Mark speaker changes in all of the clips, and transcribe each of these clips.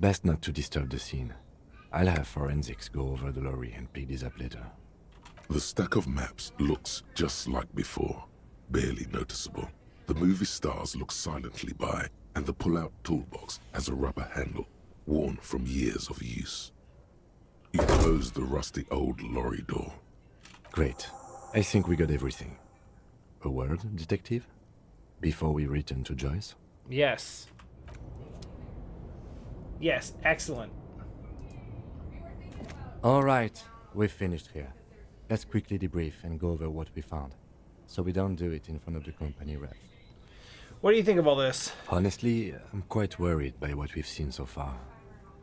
Speaker 1: Best not to disturb the scene. I'll have forensics go over the lorry and pick this up later.
Speaker 2: The stack of maps looks just like before, barely noticeable. The movie stars look silently by, and the pull-out toolbox has a rubber handle, worn from years of use. You close the rusty old lorry door.
Speaker 1: Great. I think we got everything. A word, detective? Before we return to Joyce?
Speaker 3: Yes. Yes, excellent.
Speaker 1: All right, we've finished here. Let's quickly debrief and go over what we found, so we don't do it in front of the company rep.
Speaker 3: What do you think of all this?
Speaker 1: Honestly, I'm quite worried by what we've seen so far.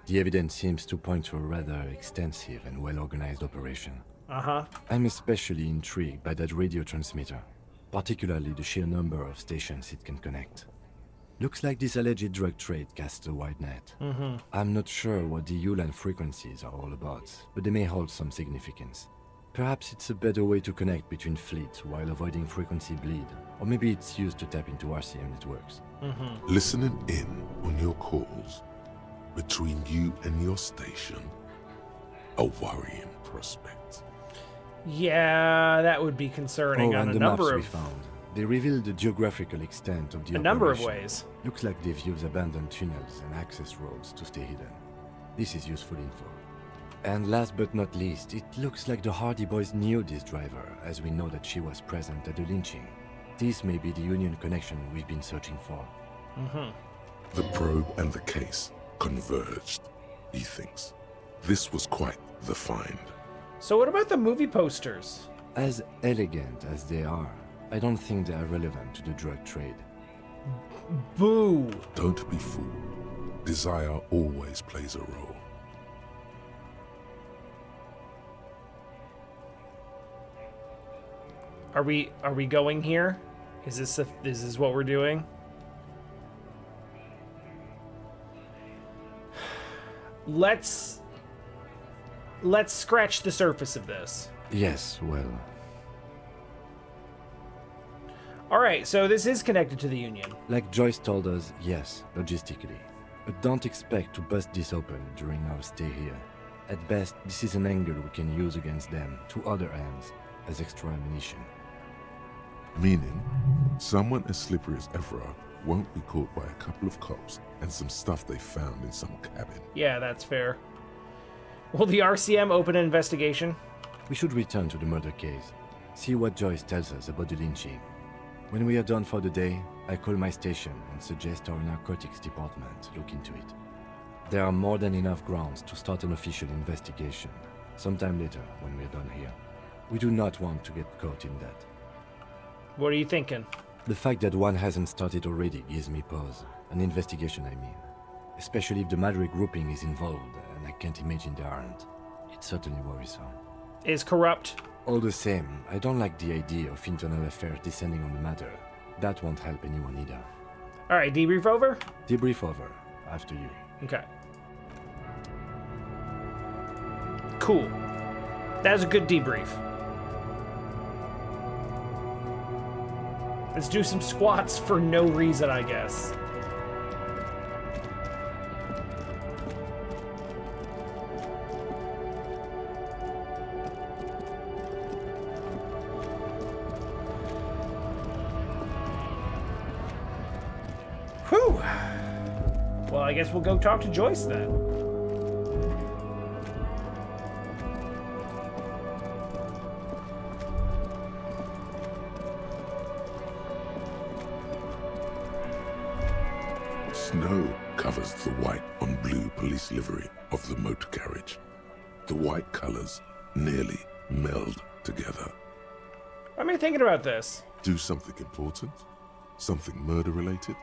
Speaker 1: The evidence seems to point to a rather extensive and well-organized operation.
Speaker 3: Uh-huh.
Speaker 1: I'm especially intrigued by that radio transmitter, particularly the sheer number of stations it can connect. Looks like this alleged drug trade casts a wide net. I'm not sure what the Ulan frequencies are all about, but they may hold some significance. Perhaps it's a better way to connect between fleets while avoiding frequency bleed, or maybe it's used to tap into RCM networks.
Speaker 2: Listening in on your calls between you and your station, a worrying prospect.
Speaker 3: Yeah, that would be concerning on
Speaker 1: and
Speaker 3: a
Speaker 1: the
Speaker 3: number
Speaker 1: maps we
Speaker 3: of
Speaker 1: found. They reveal the geographical extent of the
Speaker 3: a number of
Speaker 1: operation.
Speaker 3: ways.
Speaker 1: Looks like they've used abandoned tunnels and access roads to stay hidden. This is useful info. And last but not least, it looks like the Hardy Boys knew this driver, as we know that she was present at the lynching. This may be the Union connection we've been searching for.
Speaker 2: The probe and the case converged, he thinks. This was quite the find.
Speaker 3: So what about the movie posters?
Speaker 1: As elegant as they are, I don't think they are relevant to the drug trade.
Speaker 3: Boo!
Speaker 2: Don't be fooled. Desire always plays a role.
Speaker 3: Are we going here? Is this what we're doing? Let's scratch the surface of this.
Speaker 1: Yes, well,
Speaker 3: All right, so this is connected to the Union.
Speaker 1: like Joyce told us, yes, logistically. But don't expect to bust this open during our stay here. At best, this is an angle we can use against them to other ends as extra ammunition.
Speaker 2: Meaning, someone as slippery as Evra won't be caught by a couple of cops and some stuff they found in some cabin.
Speaker 3: Yeah, that's fair. Will the RCM open an investigation?
Speaker 1: We should return to the murder case, see what Joyce tells us about the lynching. When we are done for the day, I call my station and suggest our narcotics department look into it. There are more than enough grounds to start an official investigation, sometime later when we are done here. We do not want to get caught in that.
Speaker 3: What are you thinking?
Speaker 1: The fact that one hasn't started already gives me pause. An investigation, I mean. Especially if the Madrid grouping is involved, and I can't imagine they aren't. It's certainly worrisome.
Speaker 3: Is corrupt?
Speaker 1: All the same, I don't like the idea of internal affairs descending on the matter. That won't help anyone either.
Speaker 3: All right, debrief over?
Speaker 1: Debrief over. After you.
Speaker 3: Okay. Cool. That was a good debrief. Let's do some squats for no reason, I guess. Whew. Well, I guess we'll go talk to Joyce then.
Speaker 2: Snow covers the white on blue police livery of the motor carriage. The white colors nearly meld together.
Speaker 3: What am I thinking about this?
Speaker 2: Do something important? Something murder-related?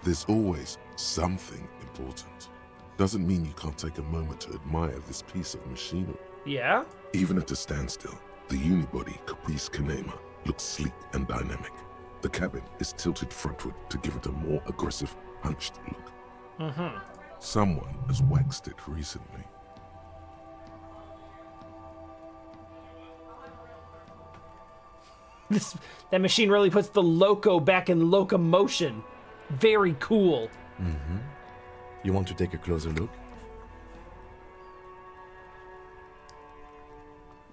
Speaker 2: There's always something important. Doesn't mean you can't take a moment to admire this piece of machinery.
Speaker 3: Yeah?
Speaker 2: Even at a standstill, the unibody Caprice Kanema looks sleek and dynamic. The cabin is tilted frontward to give it a more aggressive, hunched look. Someone has waxed it recently.
Speaker 3: That machine really puts the loco back in locomotion. Very cool.
Speaker 1: You want to take a closer look?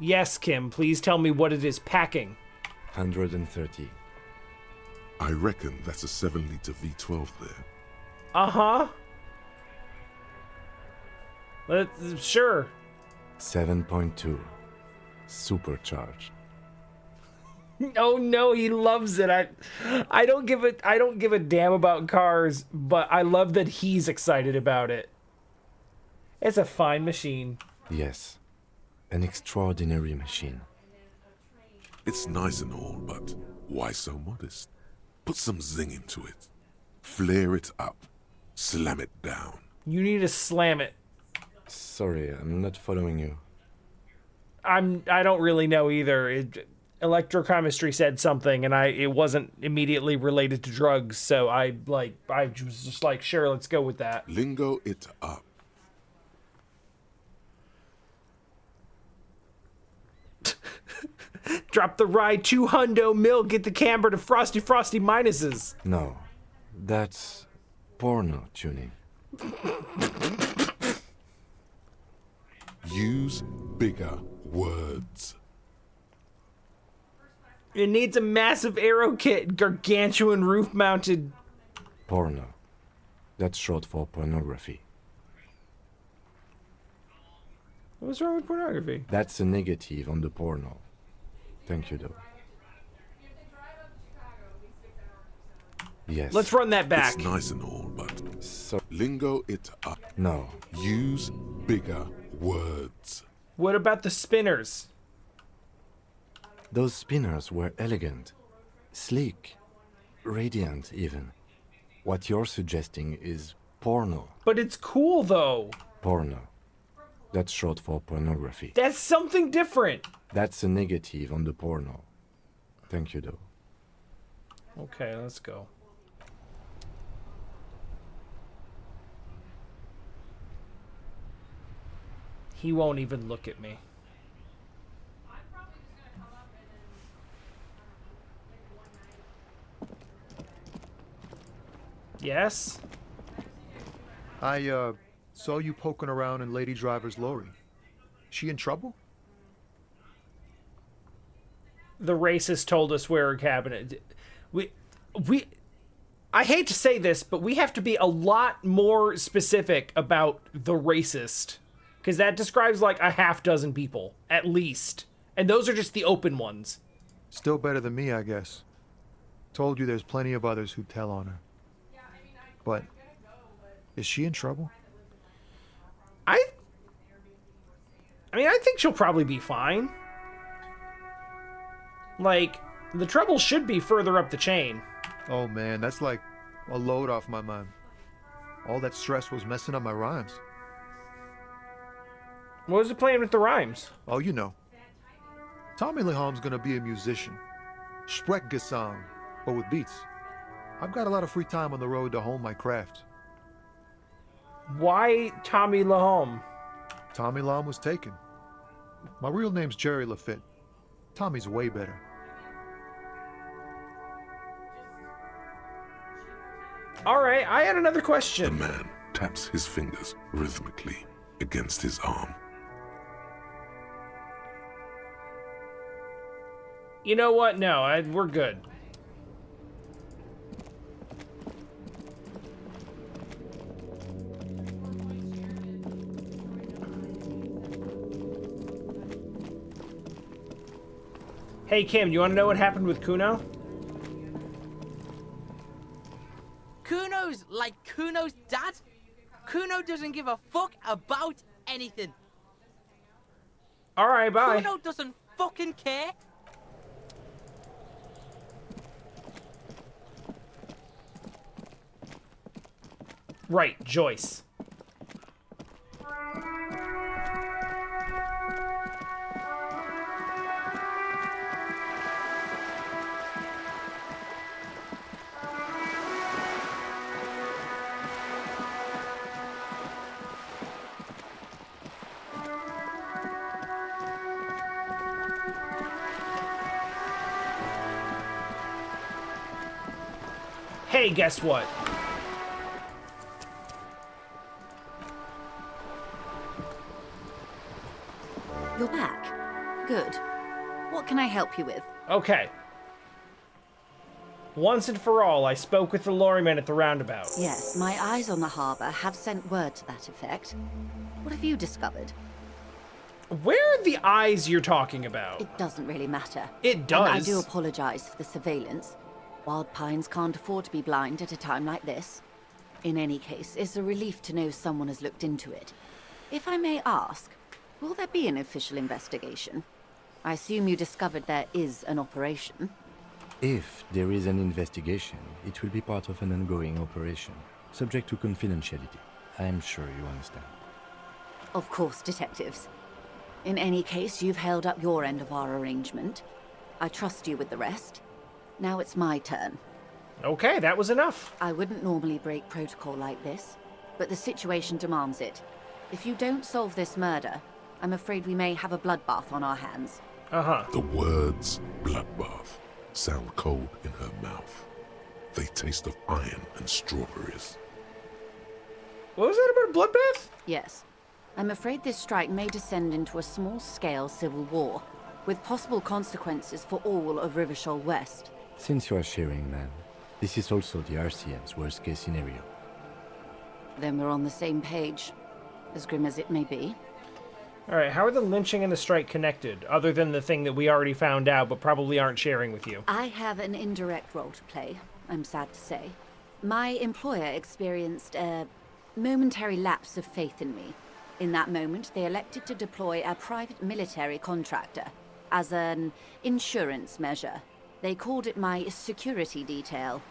Speaker 3: Yes, Kim, please tell me what it is packing.
Speaker 1: 130.
Speaker 2: I reckon that's a 7-liter V12 there.
Speaker 3: Uh-huh. Sure.
Speaker 1: 7.2. Supercharged.
Speaker 3: Oh no, he loves it. I don't give a damn about cars, but I love that he's excited about it. It's a fine machine.
Speaker 1: Yes. An extraordinary machine.
Speaker 2: It's nice and all, but why so modest? Put some zing into it. Flare it up. Slam it down.
Speaker 3: You need to slam it.
Speaker 1: Sorry, I'm not following you.
Speaker 3: I don't really know either. Electrochemistry said something, and it wasn't immediately related to drugs, so I was just like, sure, let's go with that.
Speaker 2: Lingo it up.
Speaker 3: Drop the ride 200 mil, get the camber to frosty minuses.
Speaker 1: No, that's porno tuning.
Speaker 2: Use bigger words.
Speaker 3: It needs a massive aero kit, gargantuan roof-mounted.
Speaker 1: Porno. That's short for pornography.
Speaker 3: What's wrong with pornography?
Speaker 1: That's a negative on the porno. Thank you, though. Yes.
Speaker 3: Let's run that back.
Speaker 2: It's nice and all, but
Speaker 1: So,
Speaker 2: lingo it up.
Speaker 1: no.
Speaker 2: Use bigger words.
Speaker 3: What about the spinners?
Speaker 1: Those spinners were elegant, sleek, radiant even. What you're suggesting is porno.
Speaker 3: But it's cool, though.
Speaker 1: Porno. That's short for pornography.
Speaker 3: That's something different.
Speaker 1: That's a negative on the porno. Thank you, though.
Speaker 3: Okay, let's go. He won't even look at me. Yes?
Speaker 4: I saw you poking around in Lady Driver's lorry. She in trouble?
Speaker 3: The racist told us where her cabinet. We I hate to say this, but we have to be a lot more specific about the racist. Because that describes like a half dozen people, at least. And those are just the open ones.
Speaker 4: Still better than me, I guess. Told you there's plenty of others who tell on her. But is she in trouble?
Speaker 3: I mean, I think she'll probably be fine. Like, the trouble should be further up the chain.
Speaker 4: Oh man, that's like a load off my mind. All that stress was messing up my rhymes.
Speaker 3: What was the plan with the rhymes?
Speaker 4: Oh, you know. Tommy Leham's gonna be a musician. Sprechgesang, but with beats. I've got a lot of free time on the road to hone my craft.
Speaker 3: Why Tommy Lahome?
Speaker 4: Tommy Lahm was taken. My real name's Jerry Lafitte. Tommy's way better.
Speaker 3: Alright, I had another
Speaker 2: The
Speaker 3: question.
Speaker 2: man taps his fingers rhythmically against his arm.
Speaker 3: You know what? No, we're good. Hey Kim, you want to know what happened with Kuno?
Speaker 5: Kuno's like Kuno's dad? Kuno doesn't give a fuck about anything.
Speaker 3: Alright, bye.
Speaker 5: Kuno doesn't fucking care.
Speaker 3: Right, Joyce. Hey, guess what?
Speaker 6: You're back. Good. What can I help you with?
Speaker 3: Okay. Once and for all, I spoke with the lorryman at the roundabout.
Speaker 6: Yes, my eyes on the harbour have sent word to that effect. What have you discovered?
Speaker 3: Where are the eyes you're talking about?
Speaker 6: It doesn't really matter.
Speaker 3: It does.
Speaker 6: And I do apologize for the surveillance. Wild Pines can't afford to be blind at a time like this. In any case, it's a relief to know someone has looked into it. If I may ask, will there be an official investigation? I assume you discovered there is an operation.
Speaker 1: If there is an investigation, it will be part of an ongoing operation, subject to confidentiality. I am sure you understand.
Speaker 6: Of course, detectives. In any case, you've held up your end of our arrangement. I trust you with the rest. Now it's my turn.
Speaker 3: Okay, that was enough.
Speaker 6: I wouldn't normally break protocol like this, but the situation demands it. If you don't solve this murder, I'm afraid we may have a bloodbath on our hands.
Speaker 3: Uh-huh.
Speaker 2: The words bloodbath sound cold in her mouth. They taste of iron and strawberries.
Speaker 3: What was that about a bloodbath?
Speaker 6: Yes. I'm afraid this strike may descend into a small-scale civil war, with possible consequences for all of Rivershoal West.
Speaker 1: Since you are sharing, man, this is also the RCM's worst-case scenario.
Speaker 6: Then we're on the same page, as grim as it may be.
Speaker 3: Alright, how are the lynching and the strike connected, other than the thing that we already found out but probably aren't sharing with you?
Speaker 6: I have an indirect role to play, I'm sad to say. My employer experienced a momentary lapse of faith in me. In that moment, they elected to deploy a private military contractor as an insurance measure. They called it my security detail.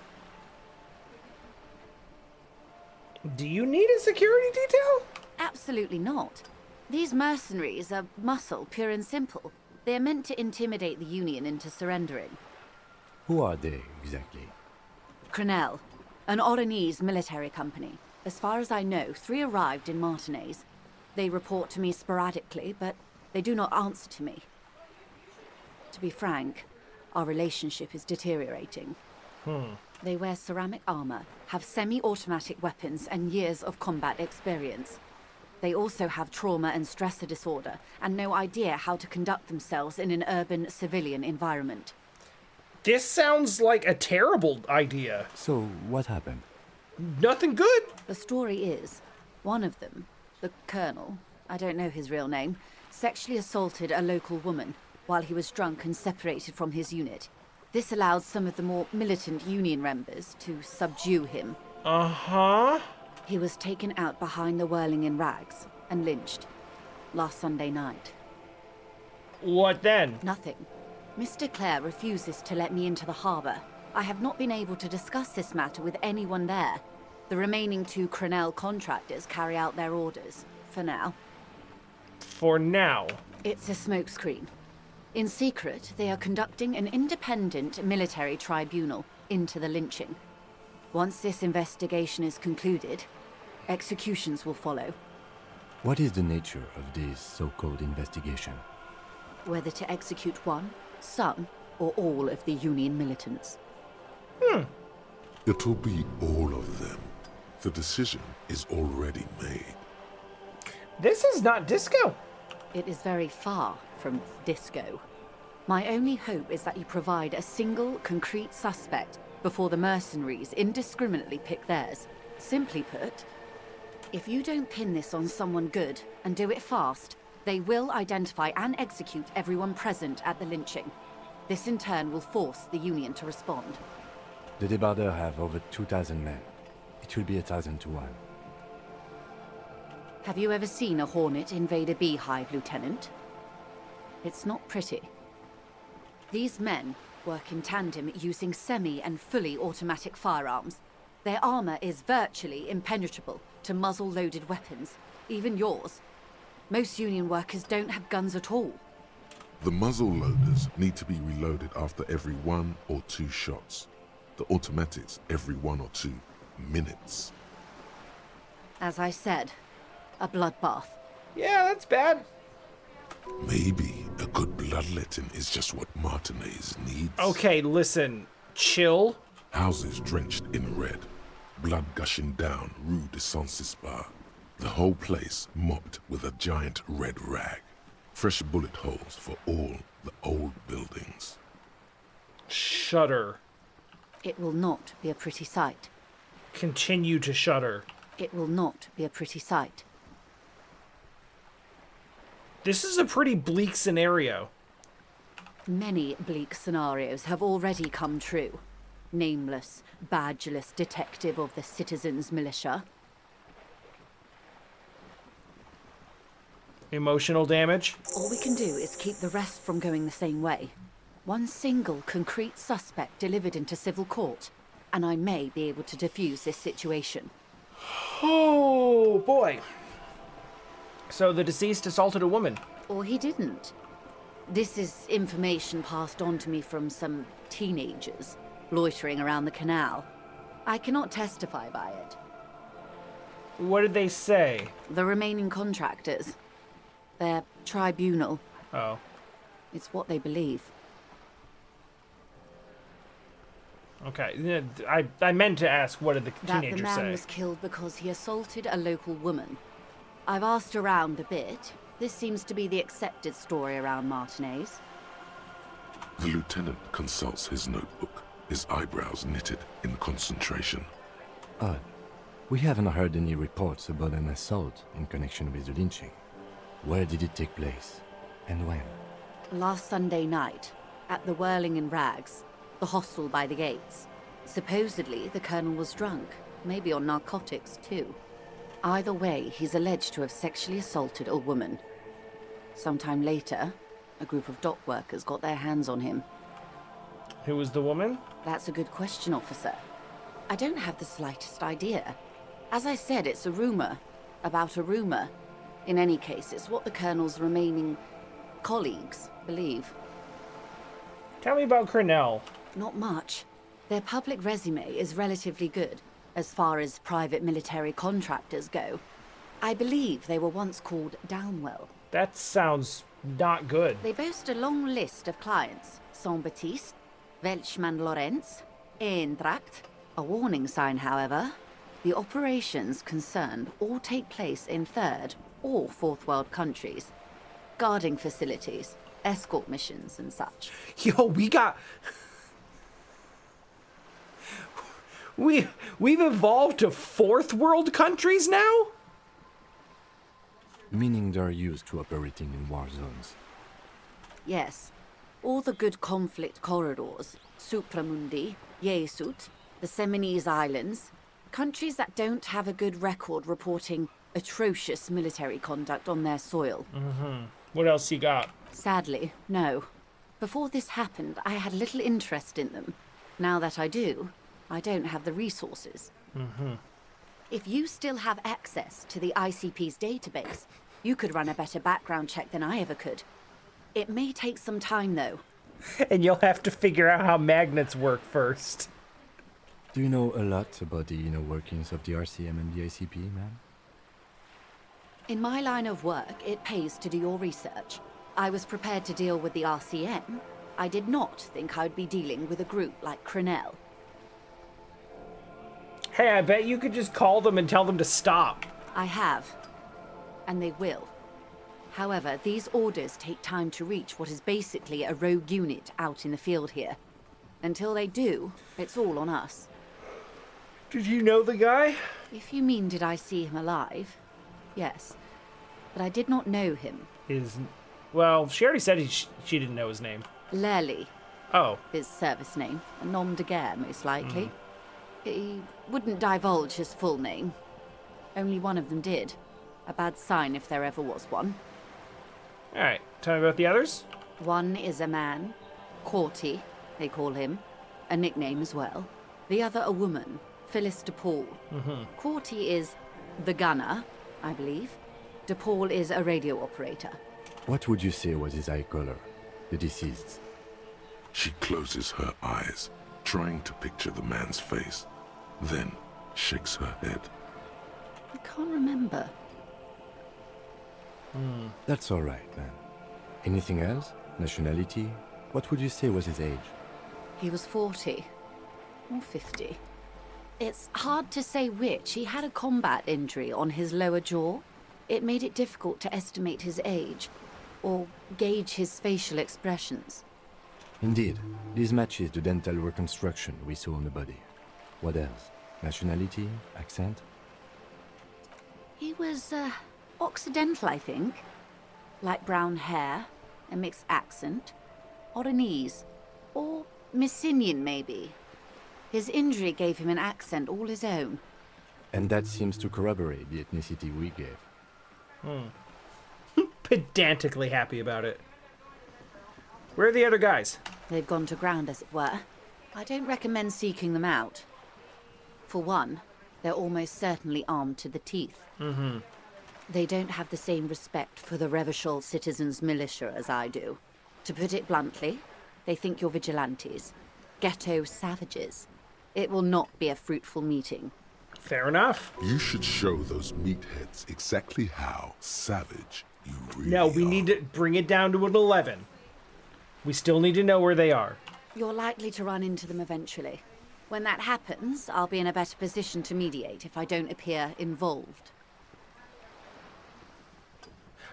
Speaker 3: Do you need a security detail?
Speaker 6: Absolutely not. These mercenaries are muscle, pure and simple. They are meant to intimidate the Union into surrendering.
Speaker 1: Who are they, exactly?
Speaker 6: Crenell, an Oronese military company. As far as I know, 3 arrived in Martinez. They report to me sporadically, but they do not answer to me. To be frank, our relationship is deteriorating. They wear ceramic armor, have semi-automatic weapons, and years of combat experience. They also have trauma and stressor disorder, and no idea how to conduct themselves in an urban civilian environment.
Speaker 3: This sounds like a terrible idea.
Speaker 1: So, what happened?
Speaker 3: Nothing good.
Speaker 6: The story is, one of them, the Colonel, I don't know his real name, sexually assaulted a local woman while he was drunk and separated from his unit. This allowed some of the more militant Union members to subdue him.
Speaker 3: Uh-huh.
Speaker 6: He was taken out behind the whirling in rags and lynched last Sunday night.
Speaker 3: What then?
Speaker 6: Nothing. Mr. Clare refuses to let me into the harbour. I have not been able to discuss this matter with anyone there. The remaining 2 Crenell contractors carry out their orders, for now.
Speaker 3: For now.
Speaker 6: It's a smokescreen. In secret, they are conducting an independent military tribunal into the lynching. Once this investigation is concluded, executions will follow.
Speaker 1: What is the nature of this so-called investigation?
Speaker 6: Whether to execute one, some, or all of the Union militants.
Speaker 2: It will be all of them. The decision is already made.
Speaker 3: This is not disco.
Speaker 6: It is very far from disco. My only hope is that you provide a single, concrete suspect before the mercenaries indiscriminately pick theirs. Simply put, if you don't pin this on someone good and do it fast, they will identify and execute everyone present at the lynching. This in turn will force the Union to respond.
Speaker 1: The Debardeurs have over 2,000 men. It will be 1,000 to 1.
Speaker 6: Have you ever seen a Hornet invade a beehive, Lieutenant? It's not pretty. These men work in tandem using semi- and fully automatic firearms. Their armor is virtually impenetrable to muzzle-loaded weapons, even yours. Most Union workers don't have guns at all.
Speaker 2: The muzzle loaders need to be reloaded after every 1 or 2 shots. The automatics every 1 or 2 minutes.
Speaker 6: As I said, a bloodbath.
Speaker 3: Yeah, that's bad.
Speaker 2: Maybe a good bloodletting is just what Martinez needs.
Speaker 3: Okay, listen. Chill.
Speaker 2: Houses drenched in red, blood gushing down Rue de Saint-Cispar. The whole place mopped with a giant red rag. Fresh bullet holes for all the old buildings.
Speaker 3: Shudder.
Speaker 6: It will not be a pretty sight.
Speaker 3: Continue to shudder.
Speaker 6: It will not be a pretty sight.
Speaker 3: This is a pretty bleak scenario.
Speaker 6: Many bleak scenarios have already come true. Nameless, badgeless detective of the citizens' militia.
Speaker 3: Emotional damage.
Speaker 6: All we can do is keep the rest from going the same way. One single concrete suspect delivered into civil court, and I may be able to defuse this situation.
Speaker 3: Oh, boy. So the deceased assaulted a woman.
Speaker 6: Or he didn't. This is information passed on to me from some teenagers loitering around the canal. I cannot testify by it.
Speaker 3: What did they say?
Speaker 6: The remaining contractors. Their tribunal.
Speaker 3: Oh.
Speaker 6: It's what they believe.
Speaker 3: Okay. I meant to ask, what did the
Speaker 6: That
Speaker 3: teenager
Speaker 6: the man
Speaker 3: say?
Speaker 6: was killed because he assaulted a local woman. I've asked around a bit. This seems to be the accepted story around Martinez.
Speaker 2: The lieutenant consults his notebook, his eyebrows knitted in concentration.
Speaker 1: Odd. We haven't heard any reports about an assault in connection with the lynching. Where did it take place? And when?
Speaker 6: Last Sunday night, at the Whirling in Rags, the hostel by the gates. Supposedly, the colonel was drunk, maybe on narcotics too. Either way, he's alleged to have sexually assaulted a woman. Sometime later, a group of dock workers got their hands on him.
Speaker 3: Who was the woman?
Speaker 6: That's a good question, officer. I don't have the slightest idea. As I said, it's a rumor. About a rumor. In any case, it's what the colonel's remaining colleagues believe.
Speaker 3: Tell me about Cornell.
Speaker 6: Not much. Their public resume is relatively good, as far as private military contractors go. I believe they were once called Downwell.
Speaker 3: That sounds not good.
Speaker 6: They boast a long list of clients. Saint-Baptiste, Welchman Lorenz, Eintracht. A warning sign, however. The operations concerned all take place in third or fourth world countries. Guarding facilities, escort missions and such.
Speaker 3: Yo, we've evolved to fourth world countries now?
Speaker 1: Meaning they're used to operating in war zones.
Speaker 6: Yes, all the good conflict corridors, Supramundi, Yesut, the Seminese Islands, countries that don't have a good record reporting atrocious military conduct on their soil.
Speaker 3: What else you got?
Speaker 6: Sadly, no. Before this happened, I had little interest in them. Now that I do, I don't have the resources. If you still have access to the ICP's database, you could run a better background check than I ever could. It may take some time, though.
Speaker 3: And you'll have to figure out how magnets work first.
Speaker 1: Do you know a lot about the inner workings of the RCM and the ICP, ma'am?
Speaker 6: In my line of work, it pays to do your research. I was prepared to deal with the RCM. I did not think I'd be dealing with a group like Crenell.
Speaker 3: Hey, I bet you could just call them and tell them to stop.
Speaker 6: I have. And they will. However, these orders take time to reach what is basically a rogue unit out in the field here. Until they do, it's all on us.
Speaker 3: Did you know the guy?
Speaker 6: If you mean did I see him alive? Yes. But I did not know him.
Speaker 3: Well, she already said she didn't know his name.
Speaker 6: Lely,
Speaker 3: Oh.
Speaker 6: his service name. A nom de guerre, most likely. He wouldn't divulge his full name. Only one of them did. A bad sign if there ever was one.
Speaker 3: Alright, tell me about the others.
Speaker 6: One is a man. Corty, they call him. A nickname as well. The other a woman. Phyllis DePaul. Corty is the gunner, I believe. DePaul is a radio operator.
Speaker 1: What would you say was his eye color, the deceased's?
Speaker 2: She closes her eyes, trying to picture the man's face, then shakes her head.
Speaker 6: I can't remember.
Speaker 1: That's all right, then. Anything else? Nationality? What would you say was his age?
Speaker 6: He was 40. Or 50. It's hard to say which. He had a combat injury on his lower jaw. It made it difficult to estimate his age. or gauge his facial expressions.
Speaker 1: Indeed, this matches the dental reconstruction we saw on the body. What else? Nationality? Accent?
Speaker 6: He was, Occidental, I think. Light brown hair, a mixed accent, Oranese, or Messinian, maybe. His injury gave him an accent all his own.
Speaker 1: And that seems to corroborate the ethnicity we gave.
Speaker 3: Pedantically happy about it. Where are the other guys?
Speaker 6: They've gone to ground, as it were. I don't recommend seeking them out. For one, they're almost certainly armed to the teeth. They don't have the same respect for the Revachol citizens' militia as I do. To put it bluntly, they think you're vigilantes. Ghetto savages. It will not be a fruitful meeting.
Speaker 3: Fair enough.
Speaker 2: You should show those meatheads exactly how savage you really
Speaker 3: No, we
Speaker 2: are.
Speaker 3: need to bring it down to an 11. We still need to know where they are.
Speaker 6: You're likely to run into them eventually. When that happens, I'll be in a better position to mediate if I don't appear involved.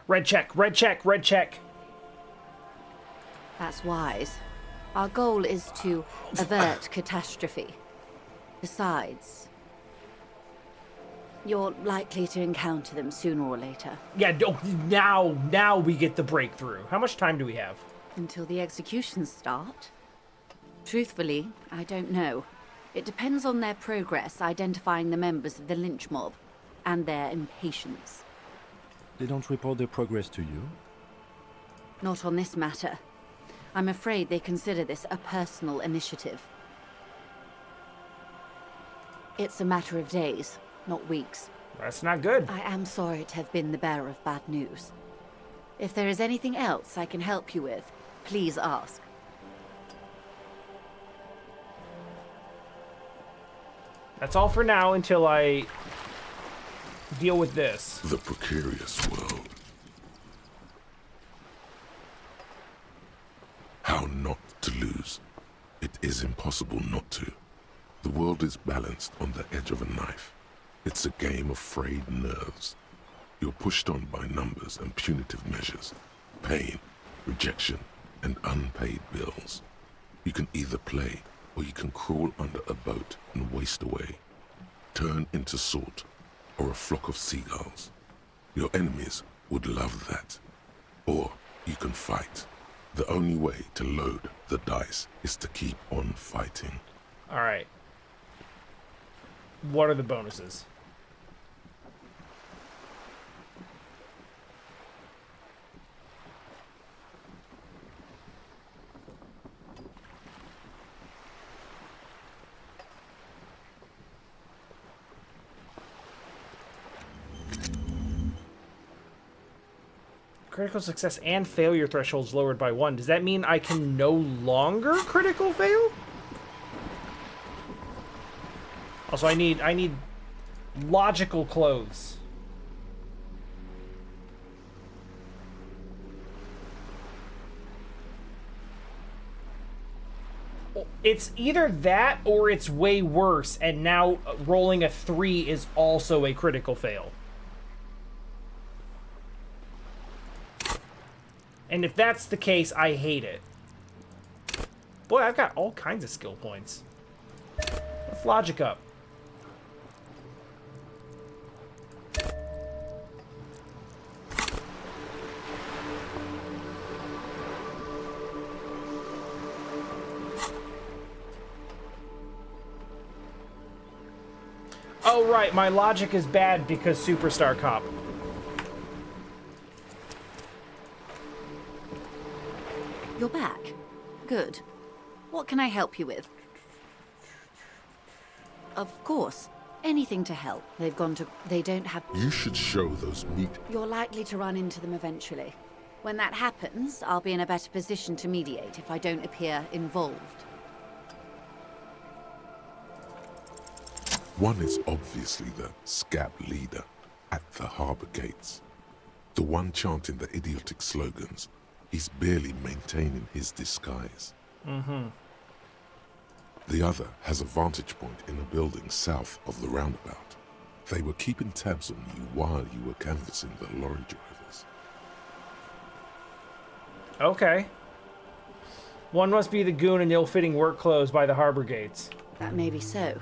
Speaker 3: Red check, red check, red check.
Speaker 6: That's wise. Our goal is to avert catastrophe. Besides, you're likely to encounter them sooner or later.
Speaker 3: Yeah, now we get the breakthrough. How much time do we have?
Speaker 6: Until the executions start? Truthfully, I don't know. It depends on their progress identifying the members of the lynch mob and their impatience.
Speaker 1: They don't report their progress to you?
Speaker 6: Not on this matter. I'm afraid they consider this a personal initiative. It's a matter of days, not weeks.
Speaker 3: That's not good.
Speaker 6: I am sorry to have been the bearer of bad news. If there is anything else I can help you with, please ask.
Speaker 3: That's all for now until I deal with this.
Speaker 2: The precarious world. How not to lose. It is impossible not to. The world is balanced on the edge of a knife. It's a game of frayed nerves. You're pushed on by numbers and punitive measures, pain, rejection, and unpaid bills. You can either play, or you can crawl under a boat and waste away. Turn into salt, or a flock of seagulls. Your enemies would love that. Or you can fight. The only way to load the dice is to keep on fighting.
Speaker 3: All right. What are the bonuses? Critical success and failure thresholds lowered by 1. Does that mean I can no longer critical fail? Also, I need logical clothes. It's either that or it's way worse, and now rolling a 3 is also a critical fail. And if that's the case, I hate it. Boy, I've got all kinds of skill points. Let's logic up. Oh, right, my logic is bad because Superstar Cop.
Speaker 6: You're back. Good. What can I help you with? Of course. Anything to help. They don't have...
Speaker 2: You should show those
Speaker 6: You're likely to run into them eventually. When that happens, I'll be in a better position to mediate if I don't appear involved.
Speaker 2: One is obviously the scab leader at the harbor gates. The one chanting the idiotic slogans. He's barely maintaining his disguise. The other has a vantage point in a building south of the roundabout. They were keeping tabs on you while you were canvassing the lorry drivers.
Speaker 3: Okay. One must be the goon in ill-fitting work clothes by the harbor gates.
Speaker 6: That may be so.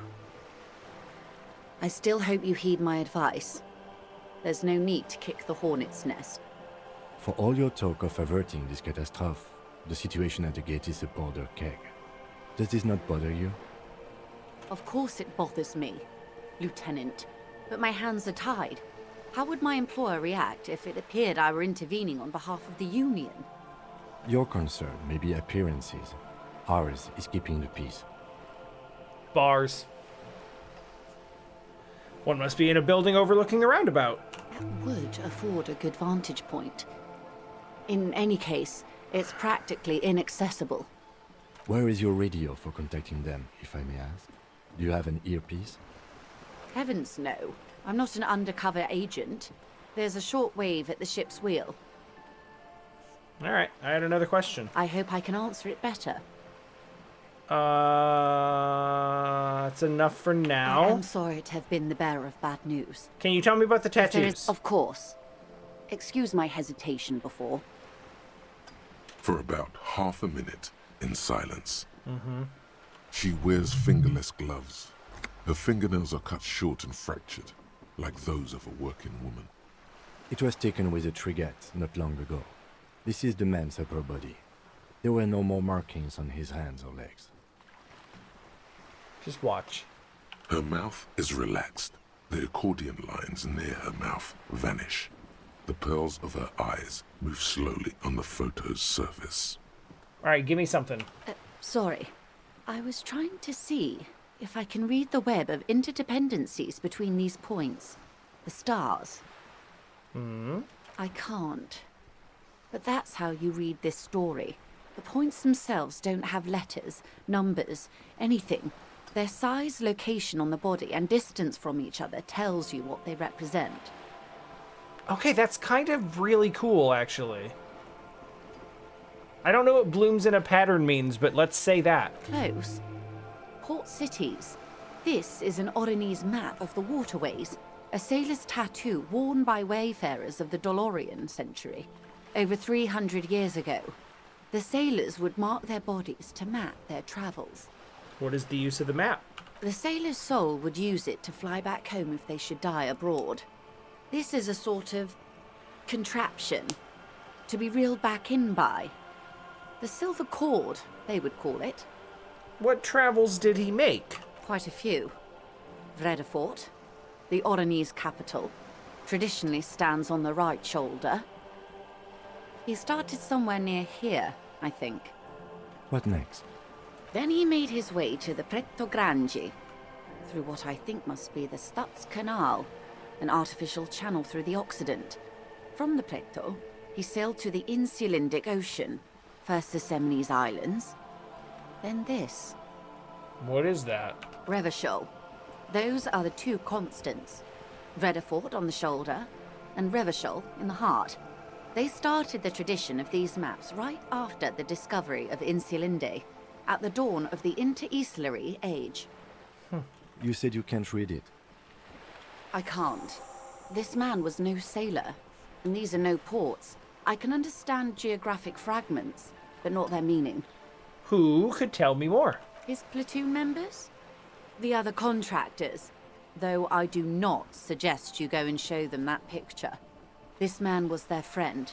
Speaker 6: I still hope you heed my advice. There's no need to kick the hornet's nest.
Speaker 1: For all your talk of averting this catastrophe, the situation at the gate is a powder keg. Does this not bother you?
Speaker 6: Of course it bothers me, Lieutenant. But my hands are tied. How would my employer react if it appeared I were intervening on behalf of the Union?
Speaker 1: Your concern may be appearances. Ours is keeping the peace.
Speaker 3: Bars. One must be in a building overlooking a roundabout.
Speaker 6: That would afford a good vantage point. In any case, it's practically inaccessible.
Speaker 1: Where is your radio for contacting them, if I may ask? Do you have an earpiece?
Speaker 6: Heavens no. I'm not an undercover agent. There's a shortwave at the ship's wheel.
Speaker 3: Alright, I had another question.
Speaker 6: I hope I can answer it better.
Speaker 3: That's enough for now.
Speaker 6: I'm sorry to have been the bearer of bad news.
Speaker 3: Can you tell me about the
Speaker 6: There
Speaker 3: tattoos?
Speaker 6: is, of course. Excuse my hesitation before.
Speaker 2: For about half a minute, in silence. She wears fingerless gloves. Her fingernails are cut short and fractured, like those of a working woman.
Speaker 1: It was taken with a Trigat not long ago. This is the man's upper body. There were no more markings on his hands or legs.
Speaker 3: Just watch.
Speaker 2: Her mouth is relaxed. The accordion lines near her mouth vanish. The pearls of her eyes move slowly on the photo's surface.
Speaker 3: Alright, give me something.
Speaker 6: Sorry. I was trying to see if I can read the web of interdependencies between these points. The stars. I can't. But that's how you read this story. The points themselves don't have letters, numbers, anything. Their size, location on the body, and distance from each other tells you what they represent.
Speaker 3: Okay, that's kind of really cool, actually. I don't know what blooms in a pattern means, but let's say that.
Speaker 6: Close. Port cities. This is an Oronese map of the waterways, a sailor's tattoo worn by wayfarers of the Dolorian century. Over 300 years ago, the sailors would mark their bodies to map their travels.
Speaker 3: What is the use of the map?
Speaker 6: The sailor's soul would use it to fly back home if they should die abroad. This is a sort of contraption to be reeled back in by. The silver cord, they would call it.
Speaker 3: What travels did he make?
Speaker 6: Quite a few. Vredefort, the Oronese capital, traditionally stands on the right shoulder. He started somewhere near here, I think.
Speaker 1: What next?
Speaker 6: Then he made his way to the Pretto Grande, through what I think must be the Stutz Canal, an artificial channel through the Occident. From the Pretto, he sailed to the Insulindic Ocean, first the Semnes Islands, then this,
Speaker 3: What is that?
Speaker 6: Revachol. Those are the two constants, Vredefort on the shoulder, and Revachol in the heart. They started the tradition of these maps right after the discovery of Insulinde, at the dawn of the Interinsulary Age.
Speaker 1: You said you can't read it.
Speaker 6: I can't. This man was no sailor, and these are no ports. I can understand geographic fragments, but not their meaning.
Speaker 3: Who could tell me more?
Speaker 6: His platoon members? The other contractors, though I do not suggest you go and show them that picture. This man was their friend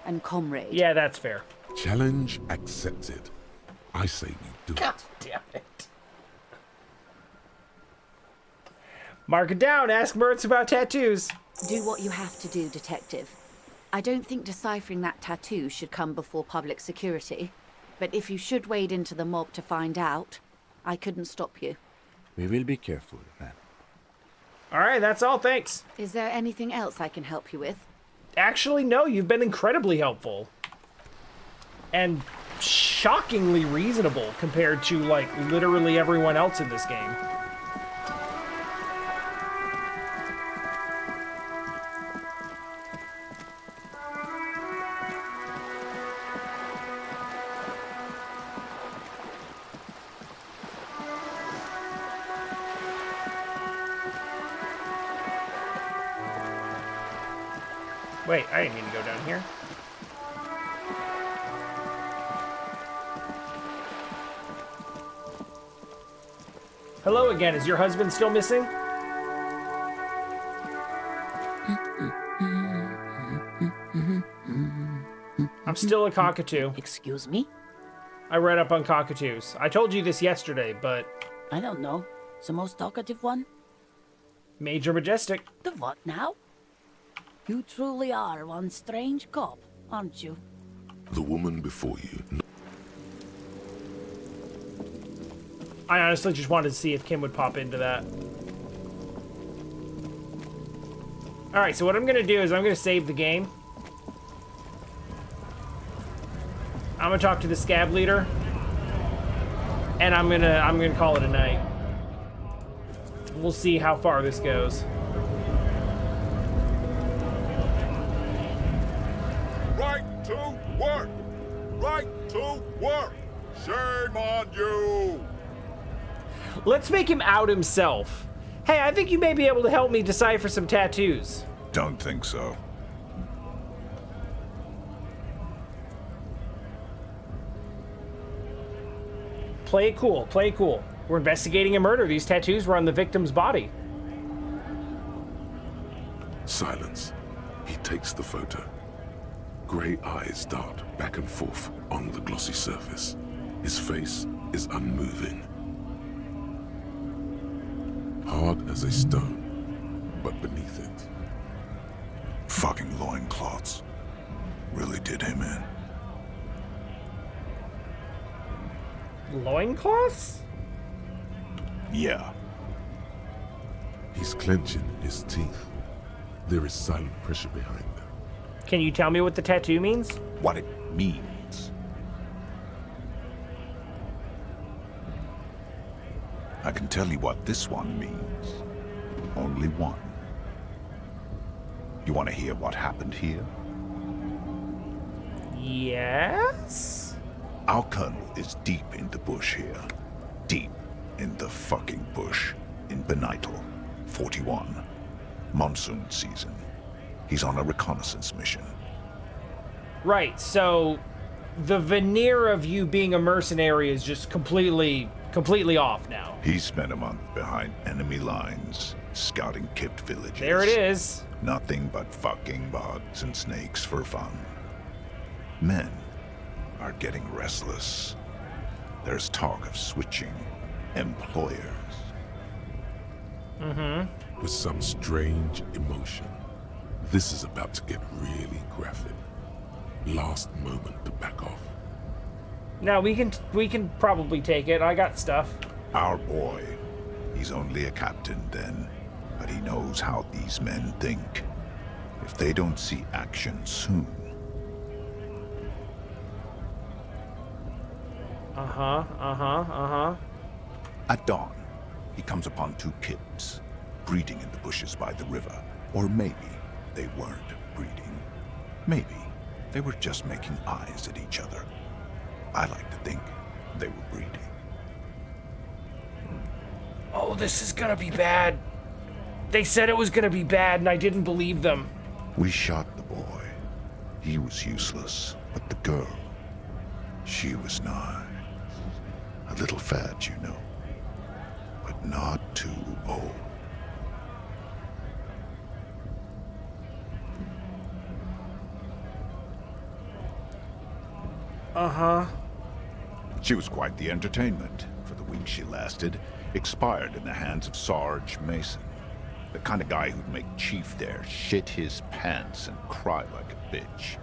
Speaker 6: and comrade.
Speaker 3: Yeah, that's fair.
Speaker 2: Challenge accepted. I say we do
Speaker 3: God
Speaker 2: it.
Speaker 3: damn it. Mark it down. Ask Mertz about tattoos.
Speaker 6: Do what you have to do, Detective. I don't think deciphering that tattoo should come before public security. But if you should wade into the mob to find out, I couldn't stop you.
Speaker 1: We will be careful, ma'am.
Speaker 3: All right, that's all. Thanks.
Speaker 6: Is there anything else I can help you with?
Speaker 3: Actually, no. You've been incredibly helpful. And shockingly reasonable compared to, like, literally everyone else in this game. Wait, I didn't mean to go down here. Hello again. Is your husband still missing? I'm still a cockatoo.
Speaker 7: Excuse me?
Speaker 3: I read up on cockatoos. I told you this yesterday, but
Speaker 7: I don't know. The most talkative one?
Speaker 3: Major Majestic.
Speaker 7: The what now? You truly are one strange cop, aren't you?
Speaker 2: The woman before you.
Speaker 3: I honestly just wanted to see if Kim would pop into that. Alright, so what I'm gonna do is I'm gonna save the game. I'm gonna talk to the scab leader. And I'm gonna call it a night. We'll see how far this goes.
Speaker 8: Right to work! Right to work! Shame on you!
Speaker 3: Let's make him out himself. Hey, I think you may be able to help me decipher some tattoos.
Speaker 8: Don't think so.
Speaker 3: Play it cool, play it cool. We're investigating a murder. These tattoos were on the victim's body.
Speaker 2: Silence. He takes the photo. Grey eyes dart back and forth on the glossy surface. His face is unmoving. Hard as a stone, but beneath it.
Speaker 8: Fucking loincloths. Really did him in.
Speaker 3: Loincloths?
Speaker 8: Yeah.
Speaker 2: He's clenching his teeth. There is silent pressure behind them.
Speaker 3: Can you tell me what the tattoo means?
Speaker 8: What it means. I can tell you what this one means. Only one. You want to hear what happened here?
Speaker 3: Yes?
Speaker 8: Our colonel is deep in the bush here. Deep in the fucking bush. In Benital, 41. Monsoon season. He's on a reconnaissance mission.
Speaker 3: Right, so the veneer of you being a mercenary is just completely off now.
Speaker 8: He spent a month behind enemy lines, scouting kipped villages.
Speaker 3: There it is.
Speaker 8: Nothing but fucking bugs and snakes for fun. Men are getting restless. There's talk of switching employers.
Speaker 2: With some strange emotion. This is about to get really graphic. Last moment to back off.
Speaker 3: Now we can probably take it. I got stuff.
Speaker 8: Our boy, he's only a captain then, but he knows how these men think. If they don't see action soon. At dawn, he comes upon two kips, breeding in the bushes by the river. Or maybe they weren't breeding. Maybe they were just making eyes at each other. I like to think they were breeding.
Speaker 3: Oh, this is gonna be bad. They said it was gonna be bad and I didn't believe them.
Speaker 8: We shot the boy. He was useless, but the girl, she was nice. A little fat, you know, but not too old. She was quite the entertainment for the week she lasted. Expired in the hands of Sarge Mason. The kind of guy who'd make Chief there shit his pants and cry like a bitch.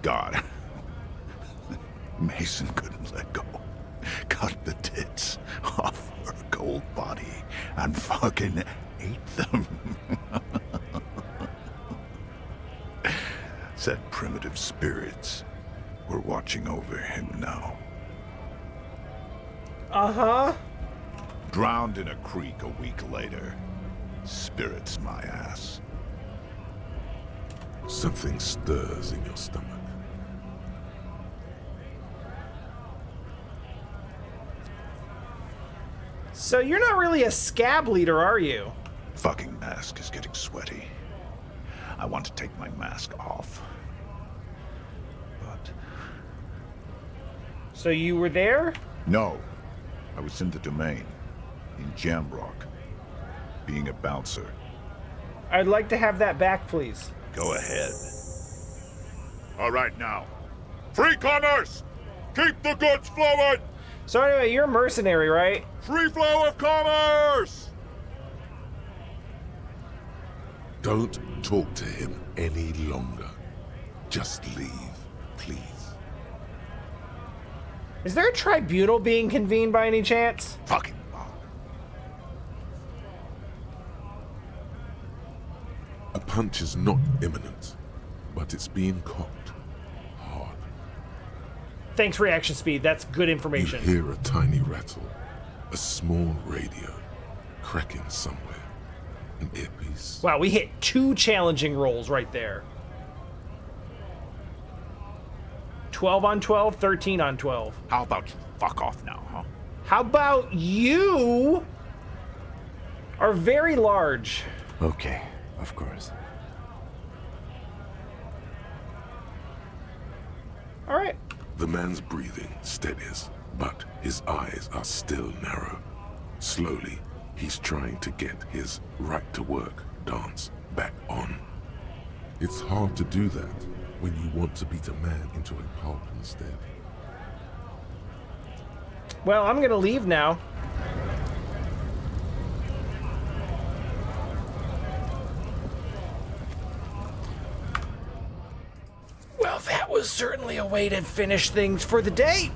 Speaker 8: God. Mason couldn't let go. Cut the tits off her cold body and fucking ate them. Said primitive spirits were watching over him now. Drowned in a creek a week later. Spirits my ass.
Speaker 2: Something stirs in your stomach.
Speaker 3: So you're not really a scab leader, are you?
Speaker 8: Fucking mask is getting sweaty. I want to take my mask off.
Speaker 3: So you were there?
Speaker 8: No. I was in the domain. In Jamrock. Being a bouncer.
Speaker 3: I'd like to have that back, please.
Speaker 8: Go ahead. All right, now. Free commerce! Keep the goods flowing!
Speaker 3: So anyway, you're a mercenary, right?
Speaker 8: Free flow of commerce!
Speaker 2: Don't talk to him any longer. Just leave, please.
Speaker 3: Is there a tribunal being convened by any chance?
Speaker 8: Fucking
Speaker 2: A punch is not imminent, but it's being cocked hard.
Speaker 3: Thanks, reaction speed. That's good
Speaker 2: You
Speaker 3: information.
Speaker 2: hear a tiny rattle, a small radio, cracking somewhere. An earpiece.
Speaker 3: Wow, we hit 2 challenging rolls right there. 12 on 12, 13 on 12.
Speaker 8: How about you fuck off now, huh?
Speaker 3: How about you are very large?
Speaker 1: Okay, of course.
Speaker 3: All right.
Speaker 2: The man's breathing steadies, but his eyes are still narrow. Slowly, he's trying to get his right-to-work dance back on. It's hard to do that when you want to beat a man into a pulp instead.
Speaker 3: Well, I'm gonna leave now. Well, that was certainly a way to finish things for the day.